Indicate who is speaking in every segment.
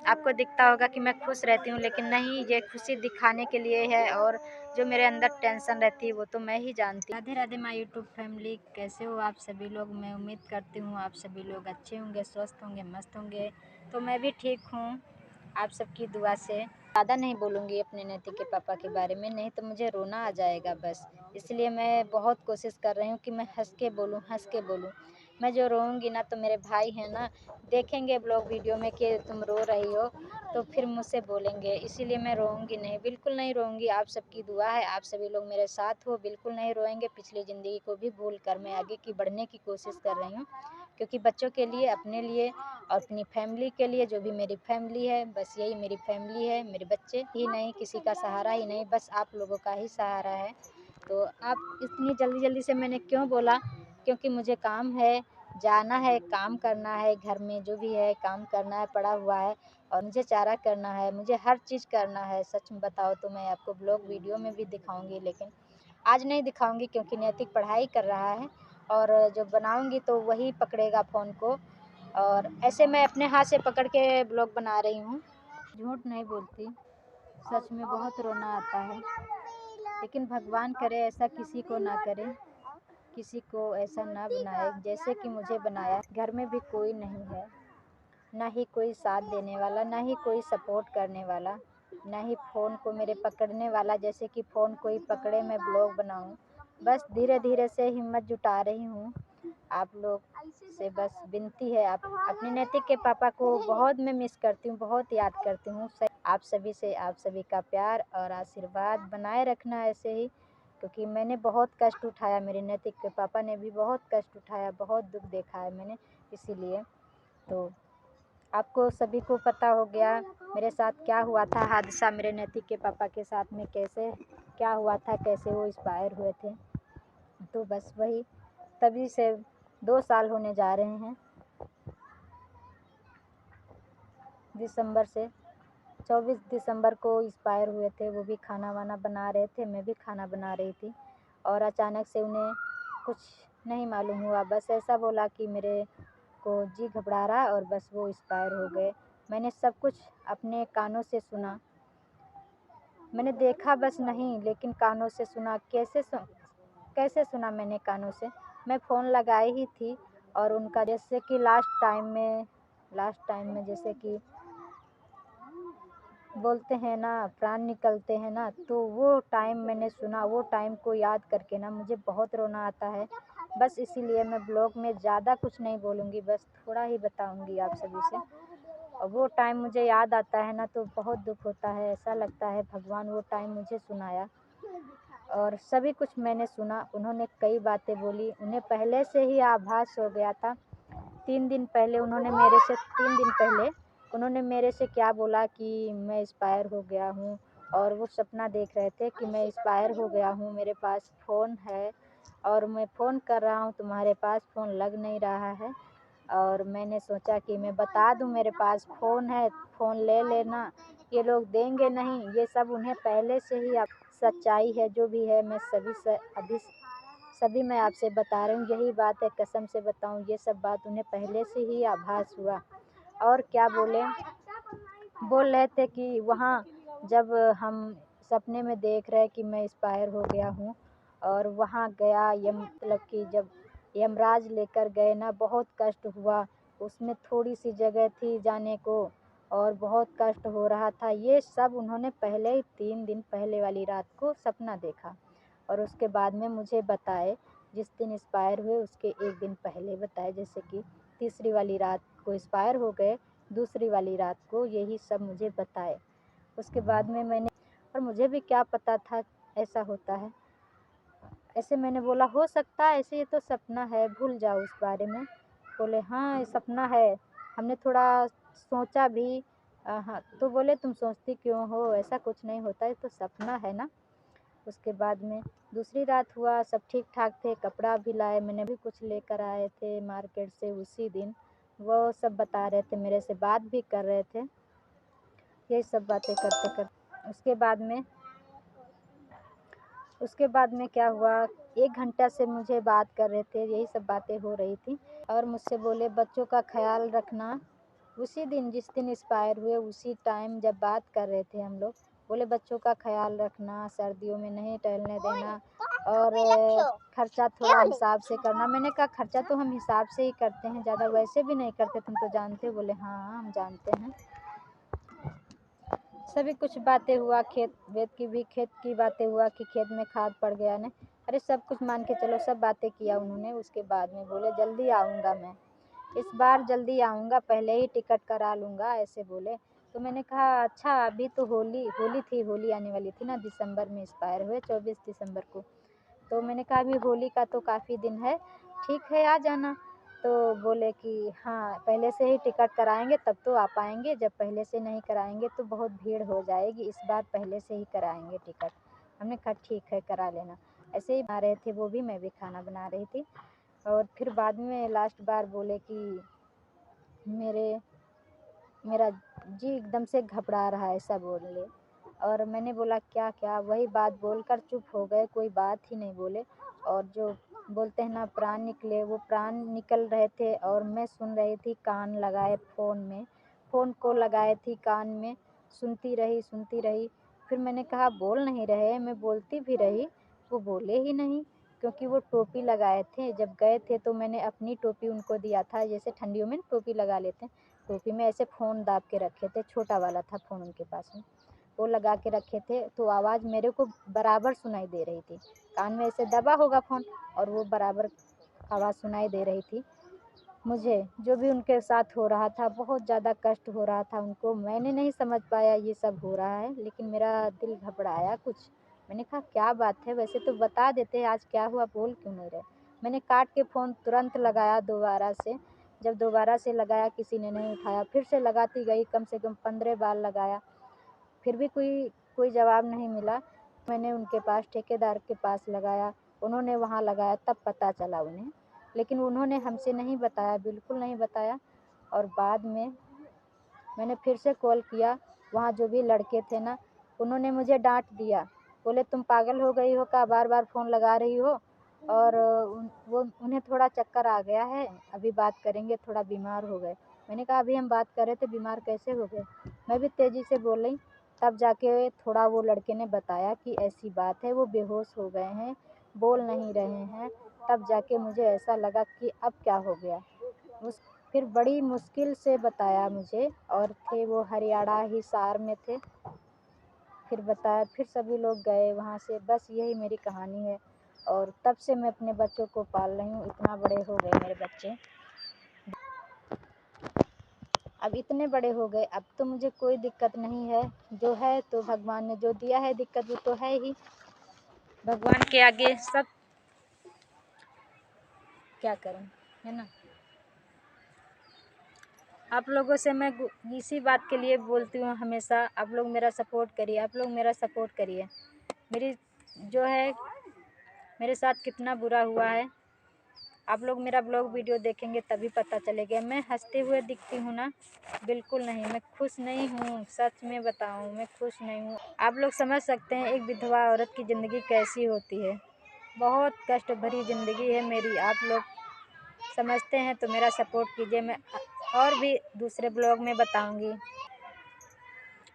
Speaker 1: आपको दिखता होगा कि मैं खुश रहती हूँ, लेकिन नहीं, ये खुशी दिखाने के लिए है और जो मेरे अंदर टेंशन रहती है वो तो मैं ही जानती हूँ। Radhe Radhe my YouTube family, कैसे हो आप सभी लोग। मैं उम्मीद करती हूँ आप सभी लोग अच्छे होंगे, स्वस्थ होंगे, मस्त होंगे। तो मैं भी ठीक हूँ आप सबकी दुआ से। ज़्यादा नहीं बोलूँगी अपने नैतिक के पापा के बारे में, नहीं तो मुझे रोना आ जाएगा बस। इसलिए मैं बहुत कोशिश कर रही हूँ कि मैं हंस के बोलूँ, हंस के बोलूँ। मैं जो रोऊँगी ना तो मेरे भाई हैं ना, देखेंगे ब्लॉग वीडियो में कि तुम रो रही हो, तो फिर मुझसे बोलेंगे। इसीलिए मैं रोऊँगी नहीं, बिल्कुल नहीं रोऊँगी। आप सबकी दुआ है, आप सभी लोग मेरे साथ हो, बिल्कुल नहीं रोएंगे। पिछली ज़िंदगी को भी भूल कर मैं आगे की बढ़ने की कोशिश कर रही हूँ, क्योंकि बच्चों के लिए, अपने लिए और अपनी फैमिली के लिए, जो भी मेरी फैमिली है, बस यही मेरी फैमिली है। मेरे बच्चे ही नहीं, किसी का सहारा ही नहीं, बस आप लोगों का ही सहारा है। तो आप इतनी जल्दी जल्दी से मैंने क्यों बोला, क्योंकि मुझे काम है, जाना है, काम करना है, घर में जो भी है काम करना है, पड़ा हुआ है और मुझे चारा करना है, मुझे हर चीज़ करना है। सच में बताओ तो मैं आपको ब्लॉग वीडियो में भी दिखाऊंगी, लेकिन आज नहीं दिखाऊंगी क्योंकि नैतिक पढ़ाई कर रहा है और जब बनाऊंगी तो वही पकड़ेगा फ़ोन को। और ऐसे मैं अपने हाथ से पकड़ के ब्लॉग बना रही हूँ। झूठ नहीं बोलती, सच में बहुत रोना आता है, लेकिन भगवान करे ऐसा किसी को ना करे, किसी को ऐसा ना बनाए जैसे कि मुझे बनाया। घर में भी कोई नहीं है, ना ही कोई साथ देने वाला, ना ही कोई सपोर्ट करने वाला, ना ही फ़ोन को मेरे पकड़ने वाला, जैसे कि फ़ोन कोई पकड़े मैं ब्लॉग बनाऊं। बस धीरे धीरे से हिम्मत जुटा रही हूँ। आप लोग से बस विनती है, आप अपने नैतिक के पापा को बहुत मैं मिस करती हूँ, बहुत याद करती हूँ। आप सभी से, आप सभी का प्यार और आशीर्वाद बनाए रखना ऐसे ही, क्योंकि मैंने बहुत कष्ट उठाया, मेरे नैतिक के पापा ने भी बहुत कष्ट उठाया, बहुत दुख देखा है मैंने। इसीलिए तो आपको सभी को पता हो गया मेरे साथ क्या हुआ था हादसा, मेरे नैतिक के पापा के साथ में कैसे क्या हुआ था, कैसे वो एक्सपायर हुए थे। तो बस वही, तभी से 2 साल होने जा रहे हैं। दिसंबर से 24 दिसंबर को एक्सपायर हुए थे। वो भी खाना वाना बना रहे थे, मैं भी खाना बना रही थी और अचानक से उन्हें कुछ नहीं मालूम हुआ, बस ऐसा बोला कि मेरे को जी घबरा रहा और बस वो एक्सपायर हो गए। मैंने सब कुछ अपने कानों से सुना, मैंने देखा बस नहीं, लेकिन कानों से सुना। कैसे सुना मैंने कानों से, मैं फ़ोन लगाई ही थी और उनका जैसे कि लास्ट टाइम में जैसे कि बोलते हैं ना, प्राण निकलते हैं ना, तो वो टाइम मैंने सुना। वो टाइम को याद करके ना मुझे बहुत रोना आता है। बस इसीलिए मैं ब्लॉग में ज़्यादा कुछ नहीं बोलूँगी, बस थोड़ा ही बताऊँगी आप सभी से। और वो टाइम मुझे याद आता है ना तो बहुत दुख होता है, ऐसा लगता है भगवान वो टाइम मुझे सुनाया। और सभी कुछ मैंने सुना, उन्होंने कई बातें बोली, उन्हें पहले से ही आभास हो गया था। 3 दिन पहले उन्होंने मेरे से 3 दिन पहले उन्होंने मेरे से क्या बोला कि मैं एक्सपायर हो गया हूँ, और वो सपना देख रहे थे कि मैं एक्सपायर हो गया हूँ, मेरे पास फ़ोन है और मैं फ़ोन कर रहा हूँ, तुम्हारे पास फ़ोन लग नहीं रहा है। और मैंने सोचा कि मैं बता दूँ मेरे पास फ़ोन है, फ़ोन ले लेना, ये लोग देंगे नहीं। ये सब उन्हें पहले से ही सच्चाई है, जो भी है मैं सभी मैं आपसे बता रही हूँ, यही बात है, कसम से बताऊँ ये सब बात उन्हें पहले से ही आभास हुआ। और क्या बोले, बोल रहे थे कि वहाँ जब हम सपने में देख रहे कि मैं एक्सपायर हो गया हूँ और वहाँ गया, मतलब कि जब यमराज लेकर गए ना, बहुत कष्ट हुआ। उसमें थोड़ी सी जगह थी जाने को और बहुत कष्ट हो रहा था। ये सब उन्होंने पहले ही 3 दिन पहले वाली रात को सपना देखा और उसके बाद में मुझे बताए। जिस दिन एक्सपायर हुए उसके 1 दिन पहले बताए, जैसे कि तीसरी वाली रात को एक्सपायर हो गए, दूसरी वाली रात को यही सब मुझे बताए। उसके बाद में मैंने, और मुझे भी क्या पता था ऐसा होता है। ऐसे मैंने बोला हो सकता है ऐसे, ये तो सपना है, भूल जाओ उस बारे में। बोले हाँ ये सपना है। हमने थोड़ा सोचा भी, हाँ, तो बोले तुम सोचती क्यों हो, ऐसा कुछ नहीं होता है, तो सपना है ना। उसके बाद में दूसरी रात हुआ, सब ठीक ठाक थे, कपड़ा भी लाए, मैंने भी कुछ लेकर आए थे मार्केट से उसी दिन। वो सब बता रहे थे, मेरे से बात भी कर रहे थे, यही सब बातें करते करते उसके बाद में क्या हुआ, 1 घंटा से मुझे बात कर रहे थे, यही सब बातें हो रही थी। और मुझसे बोले बच्चों का ख्याल रखना, उसी दिन जिस दिन एक्सपायर हुए उसी टाइम जब बात कर रहे थे हम लोग, बोले बच्चों का ख्याल रखना, सर्दियों में नहीं टहलने देना और खर्चा थोड़ा हिसाब से करना। मैंने कहा खर्चा तो हम हिसाब से ही करते हैं, ज़्यादा वैसे भी नहीं करते, तुम तो जानते हो। बोले हाँ हम जानते हैं। सभी कुछ बातें हुआ, खेत की बातें हुआ कि खेत में खाद पड़ गया ने, अरे सब कुछ मान के चलो, सब बातें किया उन्होंने। उसके बाद में बोले जल्दी आऊँगा मैं, इस बार जल्दी आऊँगा, पहले ही टिकट करा लूँगा, ऐसे बोले। तो मैंने कहा अच्छा अभी तो होली आने वाली थी ना, दिसंबर में एक्सपायर हुए 24 दिसंबर को। तो मैंने कहा अभी होली का तो काफ़ी दिन है, ठीक है आ जाना। तो बोले कि हाँ पहले से ही टिकट कराएंगे तब तो आ पाएंगे, जब पहले से नहीं कराएंगे तो बहुत भीड़ हो जाएगी, इस बार पहले से ही कराएंगे टिकट। हमने कहा ठीक है करा लेना। ऐसे ही बना रहे थे वो भी, मैं भी खाना बना रही थी। और फिर बाद में लास्ट बार बोले कि मेरा जी एकदम से घबरा रहा है, ऐसा बोले। और मैंने बोला क्या क्या, वही बात बोलकर चुप हो गए, कोई बात ही नहीं बोले। और जो बोलते हैं ना प्राण निकले, वो प्राण निकल रहे थे और मैं सुन रही थी कान लगाए फ़ोन को लगाए थी कान में, सुनती रही। फिर मैंने कहा बोल नहीं रहे, मैं बोलती भी रही, वो बोले ही नहीं, क्योंकि वो टोपी लगाए थे। जब गए थे तो मैंने अपनी टोपी उनको दिया था, जैसे ठंडियों में टोपी लगा लेते हैं, टोपी में ऐसे फ़ोन दाब के रखे थे, छोटा वाला था फ़ोन उनके पास में, वो लगा के रखे थे। तो आवाज़ मेरे को बराबर सुनाई दे रही थी, कान में ऐसे दबा होगा फ़ोन और वो बराबर आवाज़ सुनाई दे रही थी मुझे। जो भी उनके साथ हो रहा था, बहुत ज़्यादा कष्ट हो रहा था उनको, मैंने नहीं समझ पाया ये सब हो रहा है, लेकिन मेरा दिल घबराया कुछ। मैंने कहा क्या बात है, वैसे तो बता देते आज क्या हुआ, बोल क्यों नहीं रहे। मैंने काट के फ़ोन तुरंत लगाया दोबारा से, जब दोबारा से लगाया किसी ने नहीं उठाया, फिर से लगाती गई, कम से कम 15 बार लगाया, फिर भी कोई जवाब नहीं मिला। मैंने उनके पास ठेकेदार के पास लगाया, उन्होंने वहाँ लगाया, तब पता चला उन्हें, लेकिन उन्होंने हमसे नहीं बताया, बिल्कुल नहीं बताया। और बाद में मैंने फिर से कॉल किया, वहाँ जो भी लड़के थे ना, उन्होंने मुझे डाँट दिया, बोले तुम पागल हो गई हो क्या, बार-बार फ़ोन लगा रही हो। और उन्हें थोड़ा चक्कर आ गया है, अभी बात करेंगे, थोड़ा बीमार हो गए। मैंने कहा अभी हम बात कर रहे थे, बीमार कैसे हो गए? मैं भी तेज़ी से बोली, तब जाके थोड़ा वो लड़के ने बताया कि ऐसी बात है, वो बेहोश हो गए हैं, बोल नहीं रहे हैं। तब जाके मुझे ऐसा लगा कि अब क्या हो गया? उस फिर बड़ी मुश्किल से बताया मुझे, और थे वो हरियाणा हिसार में थे। फिर बताया, फिर सभी लोग गए वहाँ से, बस यही मेरी कहानी है। और तब से मैं अपने बच्चों को पाल रही हूँ, इतना बड़े हो गए मेरे बच्चे, अब इतने बड़े हो गए, अब तो मुझे कोई दिक्कत नहीं है। जो है तो भगवान ने जो दिया है दिक्कत, वो तो है ही, भगवान के आगे सब क्या करूँ, है ना। आप लोगों से मैं इसी बात के लिए बोलती हूँ हमेशा, आप लोग मेरा सपोर्ट करिए, आप लोग मेरा सपोर्ट करिए। मेरी जो है मेरे साथ कितना बुरा हुआ है, आप लोग मेरा ब्लॉग वीडियो देखेंगे तभी पता चलेगा। मैं हंसते हुए दिखती हूँ ना, बिल्कुल नहीं, मैं खुश नहीं हूँ, सच में बताऊँ मैं खुश नहीं हूँ। आप लोग समझ सकते हैं एक विधवा औरत की ज़िंदगी कैसी होती है, बहुत कष्ट भरी ज़िंदगी है मेरी। आप लोग समझते हैं तो मेरा सपोर्ट कीजिए, मैं और भी दूसरे ब्लॉग में बताऊँगी।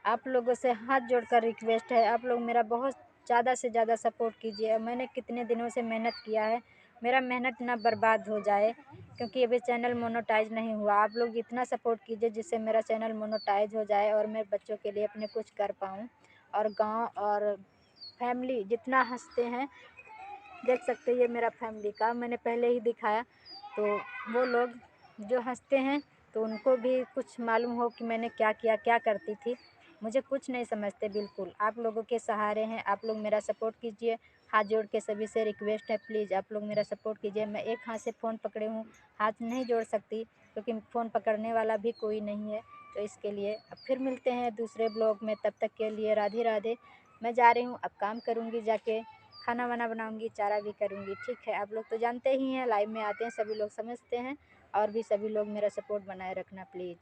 Speaker 1: आप लोगों से हाथ जोड़कर रिक्वेस्ट है, आप लोग मेरा बहुत ज़्यादा से ज़्यादा सपोर्ट कीजिए। मैंने कितने दिनों से मेहनत किया है, मेरा मेहनत ना बर्बाद हो जाए, क्योंकि अभी चैनल मोनेटाइज नहीं हुआ। आप लोग इतना सपोर्ट कीजिए जिससे मेरा चैनल मोनेटाइज हो जाए और मेरे बच्चों के लिए अपने कुछ कर पाऊँ। और गाँव और फैमिली जितना हंसते हैं, देख सकते हैं ये मेरा फैमिली का मैंने पहले ही दिखाया, तो वो लोग जो हंसते हैं तो उनको भी कुछ मालूम हो कि मैंने क्या किया, क्या करती थी। मुझे कुछ नहीं समझते बिल्कुल, आप लोगों के सहारे हैं, आप लोग मेरा सपोर्ट कीजिए। हाथ जोड़ के सभी से रिक्वेस्ट है, प्लीज़ आप लोग मेरा सपोर्ट कीजिए। मैं एक हाथ से फ़ोन पकड़े हूँ, हाथ नहीं जोड़ सकती क्योंकि फ़ोन पकड़ने वाला भी कोई नहीं है, तो इसके लिए अब फिर मिलते हैं दूसरे ब्लॉग में। तब तक के लिए राधे राधे। मैं जा रही हूँ, अब काम करूँगी जाके, खाना वाना बनाऊँगी, चारा भी करूँगी, ठीक है। आप लोग तो जानते ही हैं, लाइव में आते हैं सभी लोग, समझते हैं। और भी सभी लोग मेरा सपोर्ट बनाए रखना प्लीज़।